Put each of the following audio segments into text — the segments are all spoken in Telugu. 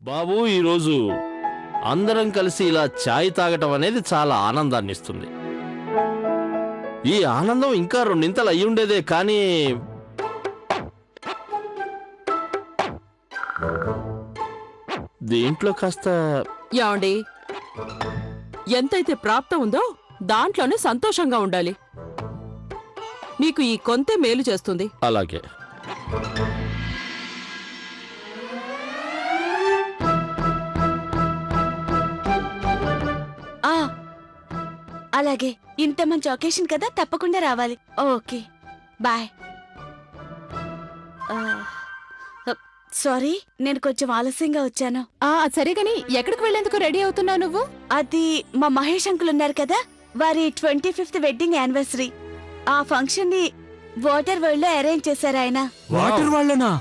బాబు, ఈరోజు అందరం కలిసి ఇలా ఛాయ్ తాగటం అనేది చాలా ఆనందాన్ని ఇస్తుంది. ఈ ఆనందం ఇంకా రెండింతలు అయ్యుండేదే, కానీ దీంట్లో కాస్త యాండి, ఎంతైతే ప్రాప్తం ఉందో దాంట్లోనే సంతోషంగా ఉండాలి. మీకు ఈ కొంతే మేలు చేస్తుంది. అలాగే. అలాగే, ఇంత మంచి ఒకేషన్ కదా, తప్పకుండా రావాలి. Okay, bye. సారీ, నేను కొంచెం ఆలస్యంగా వచ్చాను. సరే గాని ఎక్కడికి వెళ్లేందుకు రెడీ అవుతున్నావు నువ్వు? అది మా మహేష్ అంకుల్ ఉన్నారు కదా, వారి 25th వెడ్డింగ్ యానివర్సరీ. ఆ ఫంక్షన్ ని వాటర్ వరల్డ్ లో అరేంజ్ చేశారు ఆయన. వాటర్ వరల్డ్నా?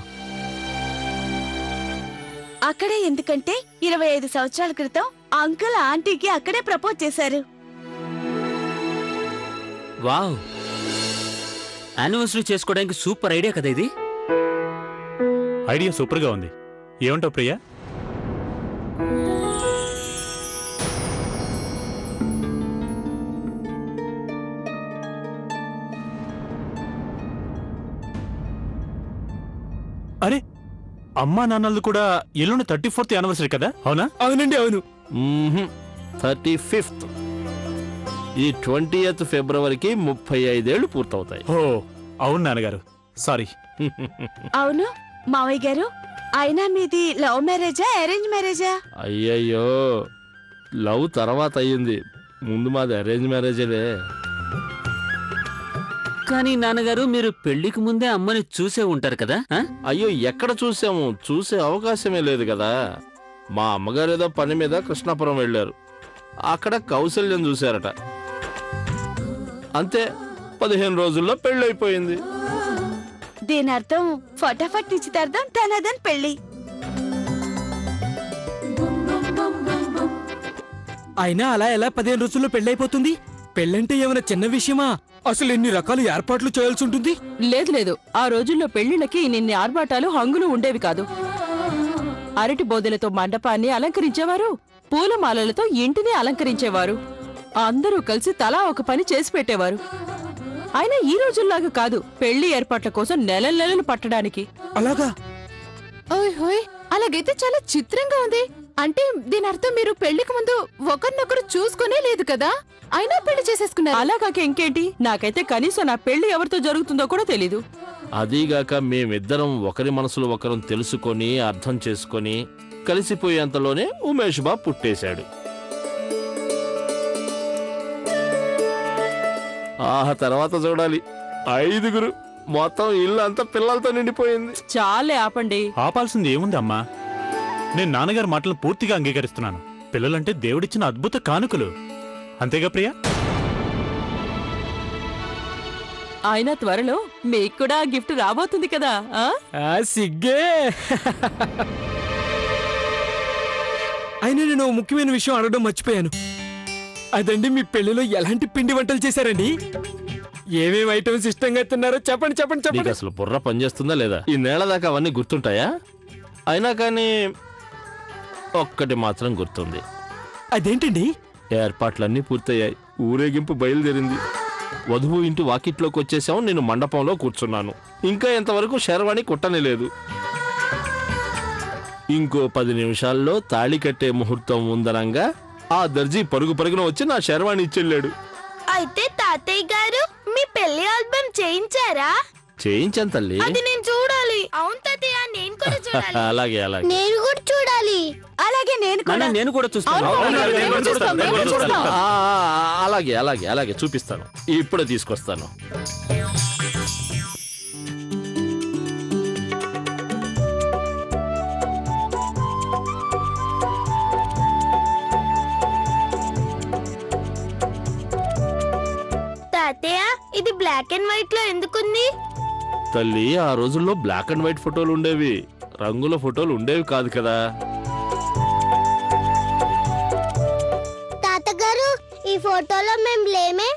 అక్కడే, ఎందుకంటే 25 సంవత్సరాల క్రితం అంకుల్ ఆంటీకి అక్కడే ప్రపోజ్ చేశారు. వావ్, యానివర్సరీ చేసుకోవడానికి సూపర్ ఐడియా కదా ఇది. ఐడియా సూపర్ గా ఉంది. ఏమంటావు ప్రియా? అరే, అమ్మా నాన్నలు కూడా ఎల్లుండి 34th యానివర్సరీ కదా? అవునా? అవునండి, అవును. 35th. ఈ 20th ఫిబ్రవరికి 35 ఏళ్లు పూర్తవుతాయి. ఓ అవును నాన్నగారు, సారీ. అవును మావయ్య గారు, అయినా మీది లవ్ మ్యారేజా అరేంజ్ మ్యారేజా? అయ్యయ్యో, లవ్ తర్వాత అయ్యింది, ముందు మాది అరేంజ్ మ్యారేజేలే. కానీ నాన్నగారు, మీరు పెళ్లికి ముందే అమ్మని చూసే ఉంటారు కదా? అయ్యో, ఎక్కడ చూసాము? చూసే అవకాశమే లేదు కదా. మా అమ్మగారు ఏదో పని మీద కృష్ణాపురం వెళ్ళారు, అక్కడ కౌశల్యం చూశారట. అంతే, 15 రోజుల్లో పెళ్ళైపోయింది. దీని అర్థం ఫటాఫట్ నిశ్చితార్థం, తనదన్ పెళ్లి. అయినా అలా ఎలా 15 రోజుల్లో పెళ్ళైపోతుంది? పెళ్ళంటే ఏమైనా చిన్న విషయమా? అసలు ఎన్ని రకాల ఏర్పాట్లు చేయాల్సి ఉంటుంది. లేదు లేదు, ఆ రోజుల్లో పెళ్లిళ్ళకి ఇన్ని ఆర్భాటాలు హంగులు ఉండేవి కాదు. అరటి బోదెలతో మండపాన్ని అలంకరించేవారు, పూలమాలలతో ఇంటిని అలంకరించేవారు. అందరూ కలిసి తలా ఒక పని చేసి పెట్టేవారు. అయినా ఈ రోజుల్లాగా కాదు, పెళ్లి ఏర్పాట్ల కోసం నెలలు పట్టడానికి. అలాగా? ఓయ్ హోయ్, అలాగైతే చాలా చిత్రంగా ఉంది. అంటే దీని అర్థం మీరు పెళ్లికి ముందు ఒకరినొకరు చూసుకునే లేదు కదా, అయినా పెళ్లి చేసేసుకున్నారు. అలాగాక ఇంకేంటి, నాకైతే కనీసం నా పెళ్లి ఎవరితో జరుగుతుందో కూడా తెలీదు. అదీగాక మేమిద్దరం ఒకరి మనసులు ఒకరం తెలుసుకొని అర్థం చేసుకొని కలిసిపోయేంతలోనే ఉమేష్ బాబు పుట్టేశాడు. ఆ తర్వాత చూడాలి, 5గురు, మొత్తం ఇల్లు అంతా పిల్లలతో నిండిపోయింది. చాలే ఆపండి. ఆపాల్సింది ఏముంది అమ్మా? నేను నాన్నగారి మాటలను పూర్తిగా అంగీకరిస్తున్నాను. పిల్లలంటే దేవుడిచ్చిన అద్భుత కానుకలు, అంతేగా ప్రియా? అయినా త్వరలో మీకు కూడా గిఫ్ట్ రాబోతుంది కదా. సిగ్గే. అయినా నేను ముఖ్యమైన విషయం అడగడం మర్చిపోయాను. అదండి, మీ పెళ్లిలో ఎలాంటి పిండి వంటలు చేశారండి? ఏమేమి ఐటమ్స్ ఇష్టంగా తిన్నారో చెప్పండి చెప్పండి చెప్పండి. అసలు బుర్ర పనిచేస్తుందా లేదా? ఈ నేల దాకా అవన్నీ గుర్తుంటాయా? అయినా కానీ ఒక్కటి మాత్రం గుర్తుంది. అదేంటండి? ఏర్పాట్లన్నీ పూర్తయ్యాయి, ఊరేగింపు బయలుదేరింది. వధువు ఇంటి వాకిట్లోకి వచ్చేసాం, నేను మండపంలో కూర్చున్నాను. ఇంకా ఇంతవరకు శర్వాణి కుట్టనే లేదు. ఇంకో 10 నిమిషాల్లో తాళి కట్టే ముహూర్తం ఉందనంగా ఆ దర్జీ పరుగు పరుగున వచ్చి నా శర్వాణి ఇచ్చెళ్ళాడు. అయితే తాతయ్య గారు, మీ పెళ్లి ఆల్బమ్ చేయించారా? చేయించాను తల్లి. అది నేను చూడాలి. అవును తాతయ్య, నేను కూడా చూడాలి. అలాగే అలాగే. నేను కూడా చూడాలి. అలాగే నేను కూడా. నేను కూడా చూస్తాను. అలాగే అలాగే అలాగే చూపిస్తాను, ఇప్పుడే తీసుకొస్తాను. తాతయ్య, ఇది బ్లాక్ అండ్ వైట్ లో ఎందుకుంది? తల్లి, ఆ రోజుల్లో బ్లాక్ అండ్ వైట్ ఫోటోలు ఉండేవి, రంగుల ఫోటోలు ఉండేవి కాదు కదా. తాతగారు, ఈ ఫోటోలో మేము లేమే,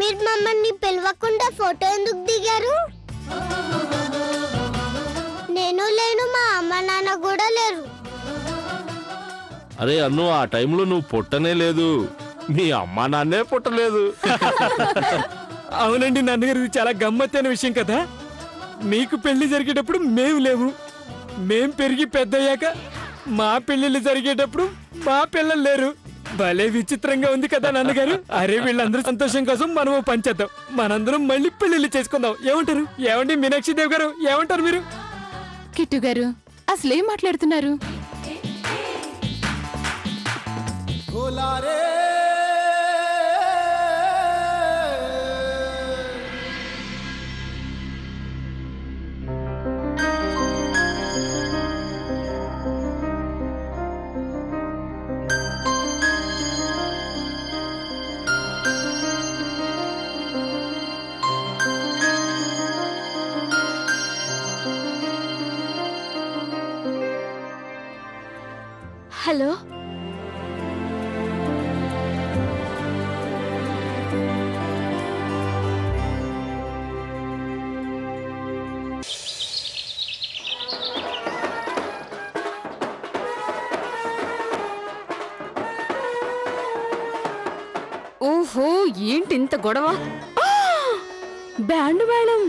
మీరు మమ్మల్ని పిలవకుండా ఫోటో ఎందుకు దిగారు? నేను లేను, మా అమ్మ నాన్న కూడా లేరు. అరే అన్ను, ఆ టైంలో నువ్వు పుట్టనే లేదు, మీ అమ్మా నాన్నే పుట్టలేదు. అవునండి నాన్నగారు, ఇది చాలా గమ్మత్తైన విషయం కదా. మీకు పెళ్లి జరిగేటప్పుడు మేము లేవు, మేం పెరిగి పెద్దయ్యాక మా పెళ్లిళ్ళు జరిగేటప్పుడు మా పిల్లలు లేరు. భలే విచిత్రంగా ఉంది కదా నాన్నగారు. అరే వీళ్ళందరూ సంతోషం కోసం మనము పంచేద్దాం, మనందరం మళ్ళీ పెళ్లిళ్ళు చేసుకుందాం. ఏమంటారు? ఏమండి మీనాక్షి దేవ్ గారు, ఏమంటారు మీరు? కిట్టు గారు అసలేం మాట్లాడుతున్నారు? హలో, ఓహో, ఏంటి ఇంత గొడవ? బ్యాండ్ మేళం.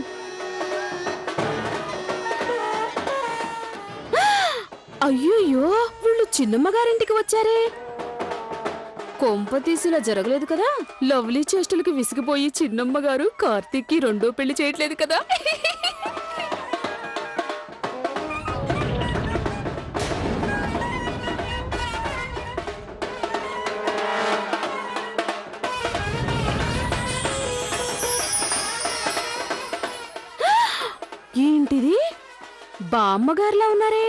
అయ్యయ్యో, వీళ్ళు చిన్నమ్మ గారింటికి వచ్చారే. కొంప తీసిలా జరగలేదు కదా? లవ్లీ చేష్టలకి విసిగిపోయి చిన్నమ్మ గారు కార్తీక్కి రెండో పెళ్లి చేయట్లేదు కదా? ఏంటిది, బామ్మగారులా ఉన్నారే?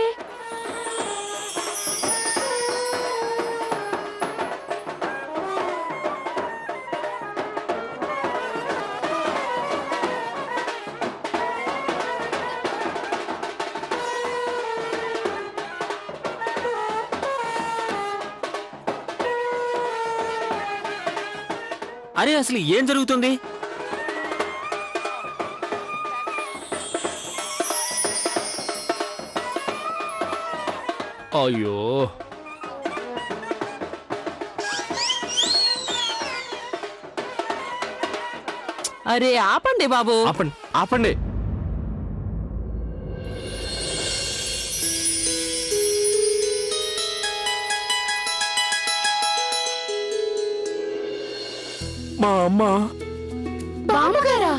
అరే అసలు ఏం జరుగుతుంది? అయ్యో, అరే ఆపండి బాబు. ఆపండి ఆపండి. మా అమ్మ. బామ్మగారా?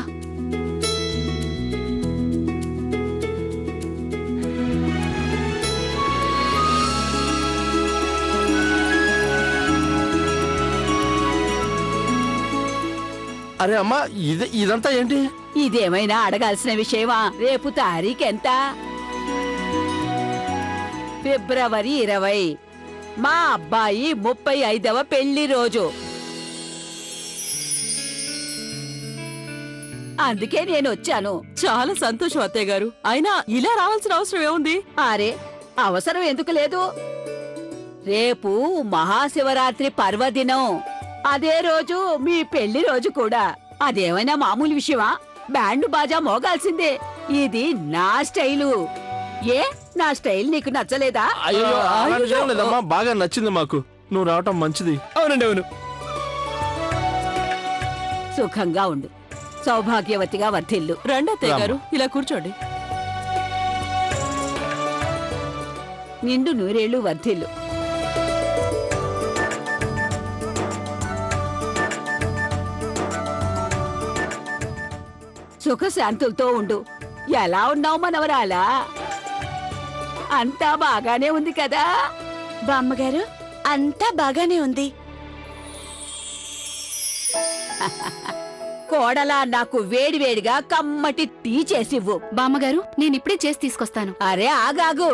అరే అమ్మా, ఇదంతా ఏంటి? ఇదేమైనా అడగాల్సిన విషయమా? రేపు తారీఖెంత? ఫిబ్రవరి 20. మా అబ్బాయి 35వ పెళ్లి రోజు. అందుకే నేను వచ్చాను. చాలా సంతోషం అత్తయ్య గారు. అయినా ఇలా రావాల్సిన అవసరం ఏముంది? అరే, అవసరం ఎందుకు లేదు? రేపు మహాశివరాత్రి పర్వదినం. అదే రోజు మీ పెళ్లి రోజు కూడా. అదేమైనా మామూలు విషయమా? బ్యాండ్ బాజా మోగాల్సిందే. ఇది నా స్టైలు. ఏ, నా స్టైల్ నీకు నచ్చలేదా? అయ్యో, అలాంటిది ఏం లేదమ్మా, బాగా నచ్చింది మాకు. నువ్వు రావటం మంచిది. అవునండి, అవును. సుఖంగా ఉండు, సౌభాగ్యవతిగా వర్ధిల్లు. రండి అత్తయ్య గారు, ఇలా కూర్చోండి. నిండు నూరేళ్లు వర్ధిల్లు. సుఖశాంతులతో ఉండు. ఎలా ఉన్నావు మనవరాలా? అంతా బాగానే ఉంది కదా? బామ్మగారు, అంతా బాగానే ఉంది. కోడలా, నాకు వేడివేడిగా కమ్మటి టీ చేసివ్వు. బామ్మగారు, నేనిప్పుడే చేసి తీసుకొస్తాను. అరే ఆగాగు,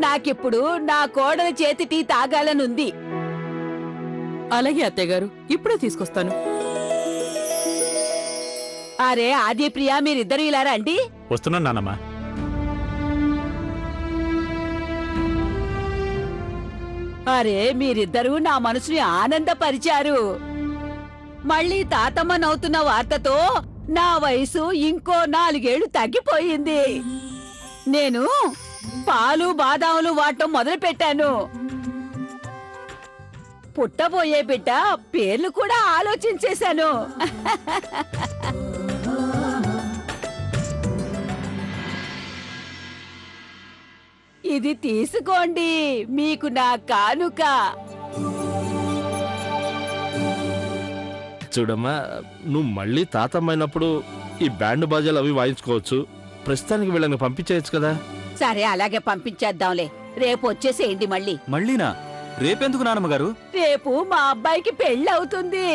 నాకిప్పుడు నా కోడల చేతి టీ తాగాలనుంది. అలాగే అత్తయ్య గారు, ఇప్పుడే తీసుకొస్తాను. అరే ఆది ప్రియా, మీరిద్దరు ఇలా రండి. వస్తున్నాను నానమ్మా. అరే మీరిద్దరూ నా మనసుని ఆనందపరిచారు. మళ్ళీ తాతమ్మనవుతున్న వార్తతో నా వయసు ఇంకో 4 ఏళ్లు తగ్గిపోయింది. నేను పాలు బాదాములు వాడటం మొదలు పెట్టాను. పుట్టబోయే బిడ్డ పేర్లు కూడా ఆలోచించేశాను. ఇది తీసుకోండి, మీకు నా కానుక. చూడమ్మా, నువ్వు మళ్ళీ తాతమ్మైనప్పుడు ఈ బ్యాండ్ బాజాలు అవి వాయించుకోవచ్చు. ప్రస్తుతానికి వీళ్ళని పంపించేయచ్చు కదా. సరే, అలాగే పంపించేద్దాంలే. రేపు వచ్చేసేయండి మళ్ళీ. మళ్ళీనా? రేపెందుకు నానమ్మగారు? రేపు మా అబ్బాయికి పెళ్లి అవుతుంది.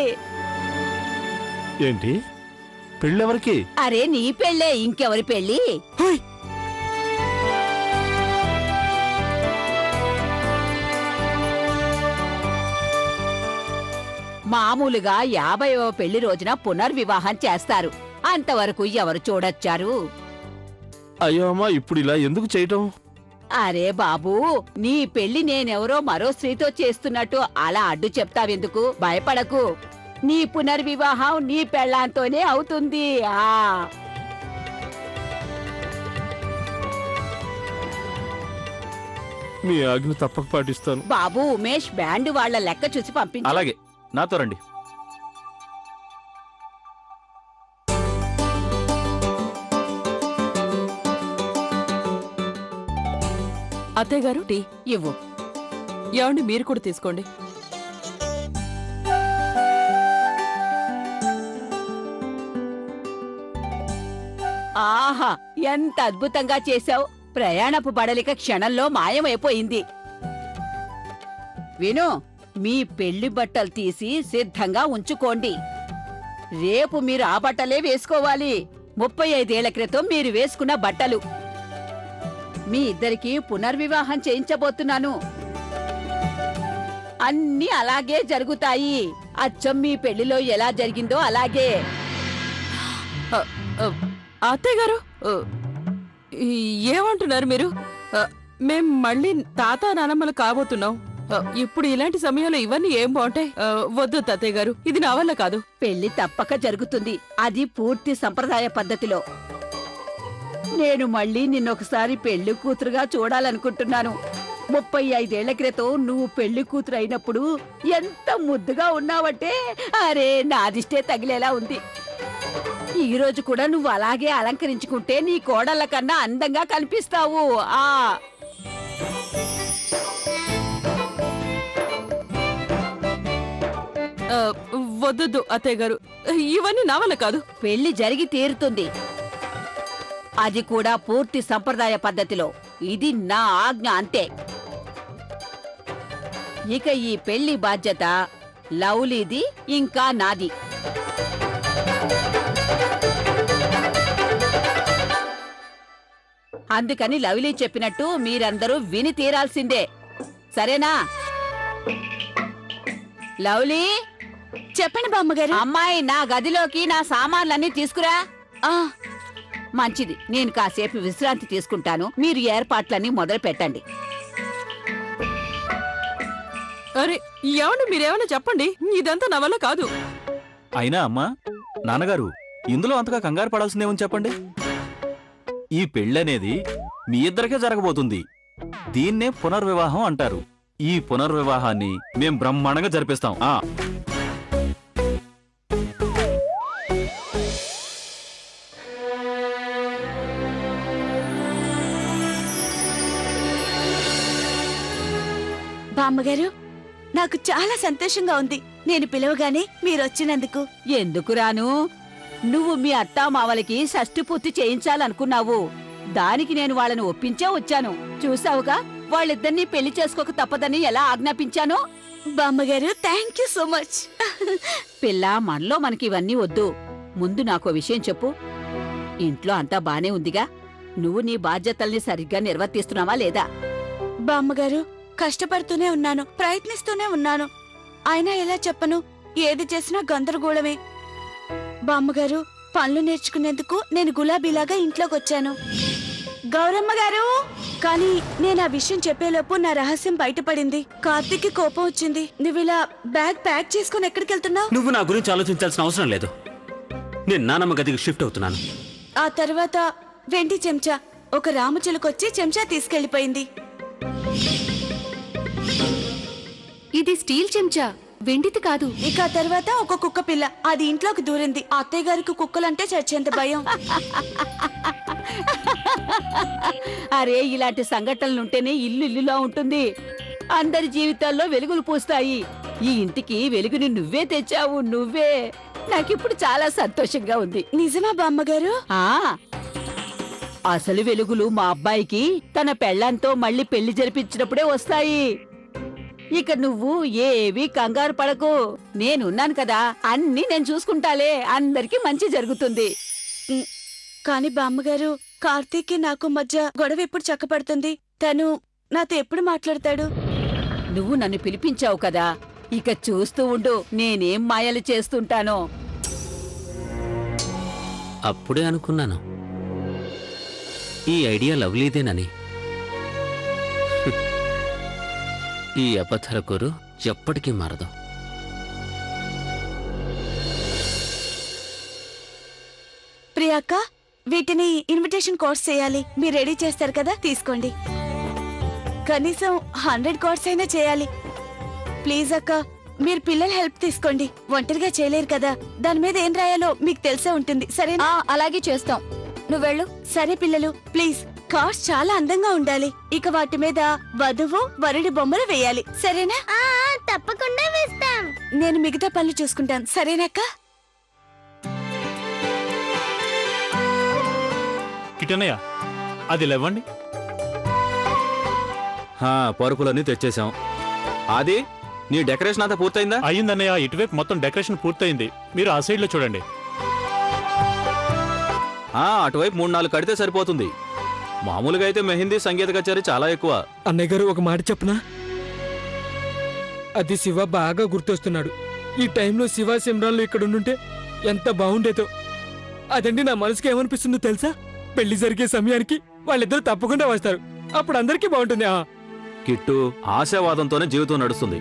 ఏంటి పెళ్ళెవరికి? అరే, నీ పెళ్ళే, ఇంకెవరి పెళ్లి? మామూలుగా 50వ పెళ్లి రోజున పునర్వివాహం చేస్తారు. అంతవరకు ఎవరు చూడొచ్చారు? అయ్యో అమ్మా, ఇప్పుడు ఇలా ఎందుకు చేయటం? అరే బాబూ, నీ పెళ్లి నేనెవరో మరో స్త్రీతో చేస్తున్నట్టు అలా అడ్డు చెప్తావెందుకు? భయపడకు, నీ పునర్వివాహం నీ పెళ్ళాంతోనే అవుతుంది. మీ ఆజ్ఞ తప్పక పాటిస్తాను. బాబూ, ఉమేష్ బ్యాండ్ వాళ్ళ లెక్క చూసి పంపించు. అలాగే, నాతో రండి. అత్తయ్య గారు టీ ఇవ్వు. ఏమండి, మీరు కూడా తీసుకోండి. ఆహా, ఎంత అద్భుతంగా చేశావు. ప్రయాణపు బడలిక క్షణంలో మాయమైపోయింది. విను, మీ పెళ్లి బట్టలు తీసి సిద్ధంగా ఉంచుకోండి. రేపు మీరు ఆ బట్టలే వేసుకోవాలి. 35 ఏళ్ల క్రితం మీరు వేసుకున్న బట్టలు. మీ ఇద్దరికి పునర్వివాహం చేయించబోతున్నాను. అన్నీ అలాగే జరుగుతాయి. అచ్చం మీ పెళ్లిలో ఎలా జరిగిందో అలాగే. అత్తయ్య గారు, ఏమంటున్నారు మీరు? మేం మళ్ళీ తాత నానమ్మలు కాబోతున్నాం. ఇప్పుడు ఇలాంటి సమయంలో ఇవన్నీ ఏం బాగుంటాయి? వద్దు తాతయ్య గారు, ఇది నా వల్ల కాదు. పెళ్లి తప్పక జరుగుతుంది, అది పూర్తి సంప్రదాయ పద్ధతిలో. నేను మళ్ళీ నిన్నొకసారి పెళ్లి కూతురుగా చూడాలనుకుంటున్నాను. 35 ఏళ్ల క్రితం నువ్వు పెళ్లి కూతురు అయినప్పుడు ఎంత ముద్దుగా ఉన్నావంటే, అరే నాదిష్టే తగిలేలా ఉంది. ఈ రోజు కూడా నువ్వు అలాగే అలంకరించుకుంటే నీ కోడళ్ళ కన్నా అందంగా కనిపిస్తావు. వద్దు అత్తయ్య గారు, ఇవన్నీ నా వల్ల కాదు. పెళ్లి జరిగి తీరుతుంది, అది కూడా పూర్తి సంప్రదాయ పద్ధతిలో. ఇది నా ఆజ్ఞ, అంతే. ఇక ఈ పెళ్లి బాధ్యత లవ్లీది, ఇంకా నాది. అందుకని లవ్లీ చెప్పినట్టు మీరందరూ విని తీరాల్సిందే, సరేనా? లవ్లీ, చెప్పండి బామ్మగారు. అమ్మాయి, నా గదిలోకి నా సామాన్లన్నీ తీసుకురా. మంచిది, నేను కాసేపు విశ్రాంతి తీసుకుంటాను. మీరు ఏర్పాట్లన్నీ మొదలు పెట్టండి. అరే ఏమండి, మీరేమన్నా చెప్పండి, ఇదంతా నా వల్ల కాదు. అయినా అమ్మా, నాన్నగారు, ఇందులో అంతగా కంగారు పడాల్సిందేమని చెప్పండి. ఈ పెళ్ళనేది మీ ఇద్దరికే జరగబోతుంది. దీన్నే పునర్వివాహం అంటారు. ఈ పునర్వివాహాన్ని మేం బ్రహ్మాండంగా జరిపిస్తాం. బామ్మగారు, నాకు చాలా సంతోషంగా ఉంది నేను పిలవగానే మీరొచ్చినందుకు. ఎందుకు రాను? నువ్వు మీ అత్తామావలకి షష్ఠి పూర్తి చేయించాలనుకున్నావు. దానికి నేను వాళ్ళని ఒప్పించే వచ్చాను. చూసావుగా, వాళ్ళిద్దరినీ పెళ్లి చేసుకోక తప్పదని ఎలా ఆజ్ఞాపించానో. బామ్మగారు, థ్యాంక్ యూ సో మచ్. పిల్ల, మనలో మనకి ఇవన్నీ వద్దు. ముందు నాకో విషయం చెప్పు. ఇంట్లో అంతా బానే ఉందిగా? నువ్వు నీ బాధ్యతల్ని సరిగ్గా నిర్వర్తిస్తున్నావా లేదా? బామ్మగారు, కష్టపడుతూనే ఉన్నాను, ప్రయత్నిస్తూనే ఉన్నాను. అయినా ఎలా చెప్పను, ఏది చేసినా గందరగోళమే. బామ్మగారు, పనులు నేర్చుకునేందుకు నేను గులాబీలాగా ఇంట్లోకొచ్చాను. గౌరమ్మ గారు, కానీ నేను ఆ విషయం చెప్పేలోపు నా రహస్యం బయటపడింది. కార్తీక్కి కోపం వచ్చింది. నువ్విలా బ్యాగ్ ప్యాక్ చేసుకుని ఎక్కడికి వెళ్తున్నావు? నువ్వు నా గురించి ఆలోచించాల్సిన అవసరం లేదు. నేను నానమ్మ గదికి షిఫ్ట్ అవుతున్నాను. ఆ తర్వాత వెండి చెంచా, ఒక రామచిలుకొచ్చి చెంచా తీసుకెళ్లిపోయింది. ఇది స్టీల్ చెంచా, వెండిది కాదు. ఇక ఆ తర్వాత ఒక కుక్క పిల్ల అది ఇంట్లోకి దూరింది. అత్తయ్య గారికి కుక్కలంటే చచ్చేంత భయం. అరే, ఇలాంటి సంఘటనలుంటేనే ఇల్లు ఇల్లులా ఉంటుంది. అందరి జీవితాల్లో వెలుగులు పూస్తాయి. ఈ ఇంటికి వెలుగుని నువ్వే తెచ్చావు, నువ్వే. నాకిప్పుడు చాలా సంతోషంగా ఉంది. నిజమా బామ్మగారు? ఆ అసలు వెలుగులు మా అబ్బాయికి తన పెళ్ళాంతో మళ్ళీ పెళ్లి జరిపించినప్పుడే వస్తాయి. ఇక నువ్వు ఏవి కంగారు పడకు, నేనున్నాను కదా, అన్నీ నేను చూసుకుంటాలే. అందరికీ మంచి జరుగుతుంది. కాని బామ్మగారు, కార్తీక్కి నాకు మధ్య గొడవ ఎప్పుడు చక్కపడుతుంది? తను నాతో ఎప్పుడు మాట్లాడతాడు? నువ్వు నన్ను పిలిపించావు కదా, ఇక చూస్తూ ఉండు నేనేం మాయలు చేస్తుంటానో. అప్పుడే అనుకున్నాను ఈ ఐడియా లవ్లీదేనని. ఈ అబద్ధాల కోరు ఎప్పటికీ మారదు. ప్రియాక్క, వీటిని ఇన్విటేషన్ కార్డ్స్ చేయాలి. మీరు రెడీ చేస్తారు కదా, తీసుకోండి. కనీసం 100 కార్డ్స్ అయినా చేయాలి. ప్లీజ్ అక్క, మీరు పిల్లల హెల్ప్ తీసుకోండి. ఒంటరిగా చేయలేరు కదా. దాని మీద ఏం రాయాలో మీకు తెలిసే ఉంటుంది. సరేనా? అలాగే చేస్తాం, నువ్వు వెళ్ళు. సరే పిల్లలు, ప్లీజ్. కార్డ్స్ చాలా అందంగా ఉండాలి. ఇక వాటి మీద వధువు వరుడి బొమ్మలు వేయాలి. సరేనా? తప్పకుండా వేస్తాం. నేను మిగతా పనులు చూసుకుంటాను. సరేనక్క? కిటనయ్య, అది లేవండి. పరుపులన్నీ తెచ్చేశాం. అది నీ డెకరేషన్ అంతా పూర్తయిందా? అయ్యిందన్నయ్య, ఇటువైపు మొత్తం డెకరేషన్ పూర్తయింది. మీరు ఆ సైడ్ లో చూడండి. అటువైపు 3-4 కడితే సరిపోతుంది. మామూలుగా అయితే మెహందీ, సంగీత కచేరీ చాలా ఎక్కువ. అన్నయ్య గారు, ఒక మాట చెప్పనా? అది శివ బాగా గుర్తొస్తున్నాడు. ఈ టైంలో శివ సిమ్రాన్లు ఇక్కడ ఉండుంటే ఎంత బాగుండేదో. అదండి నా మనసుకి ఏమనిపిస్తుందో తెలుసా? పెళ్లి జరిగే సమయానికి వాళ్ళిద్దరూ తప్పకుండా వస్తారు. అప్పుడు అందరికీ బాగుంటుంది. కిట్టు, ఆశావాదంతోనే జీవితం నడుస్తుంది.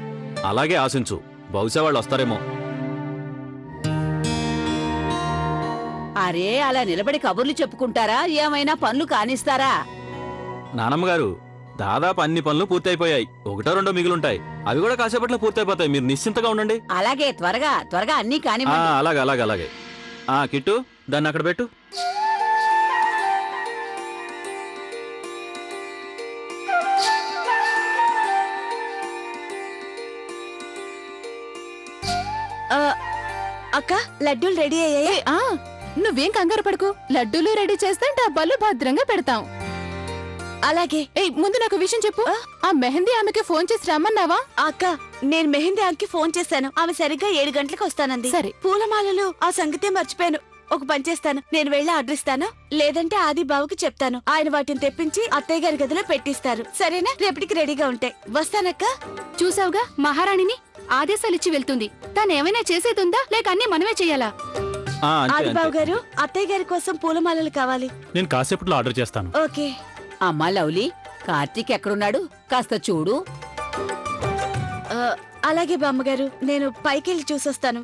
అలాగే ఆశించు, బహుశా వాళ్ళు వస్తారేమో. అరే, అలా నిలబడి కబుర్లు చెప్పుకుంటారా? ఏమైనా పనులు కానిస్తారా? నానమ్మగారు, దాదాపు అన్ని పనులు పూర్తయిపోయాయి. 1-2 మిగులుంటాయి. అవి కూడా కాసేపట్లో పూర్తయిపోతాయి. మీరు నిశ్చింతగా ఉండండి. అలాగే, త్వరగా త్వరగా అన్నీ కాని. అలాగే అలాగే అలాగే. కిట్టు, దాన్ని అక్కడ పెట్టు. అక్క, లడ్డూలు రెడీ అయ్యాయి. నువ్వేం కంగారు పడకు, లడ్డూలు రెడీ చేస్తే డబ్బాలు భద్రంగా పెడతాం. అలాగే. ముందు నాకు విషయం చెప్పు. ఆ మెహందీ ఆమెకి ఫోన్ చేసి రమ్మన్నావా? అక్క, నేను మెహందీ ఆమెకి ఫోన్ చేశాను. ఆమె సరిగ్గా 7 గంటలకు వస్తానంది. సరే. పూలమాలలు ఆ సంగతే మర్చిపోయాను. ఒక పని చేస్తాను, నేను వెళ్ళి ఆర్డర్ ఇస్తాను. లేదంటే ఆది బావుకి చెప్తాను. ఆయన వాటిని తెప్పించి అత్తయ్య గారి గదిలో పెట్టిస్తారు. సరేనా? రేపటికి రెడీగా ఉంటాయి. వస్తానక్క. చూసావుగా, మహారాణిని ఆదేశాలిచ్చి వెళ్తుంది. తనేమైనా చేసేదుందా, లేక అన్ని మనమే చెయ్యాలా? ఆదిబాబు గారు, అత్తయ్య గారి కోసం పూలమాలలు కావాలి. నేను కాసేపట్లో ఆర్డర్ చేస్తాను. ఓకే. అమ్మా లవ్లీ, కార్తీక్ ఎక్కడున్నాడు? కాస్త చూడు. అలాగే బామ్మగారు, నేను పైకెళ్ళి చూసొస్తాను.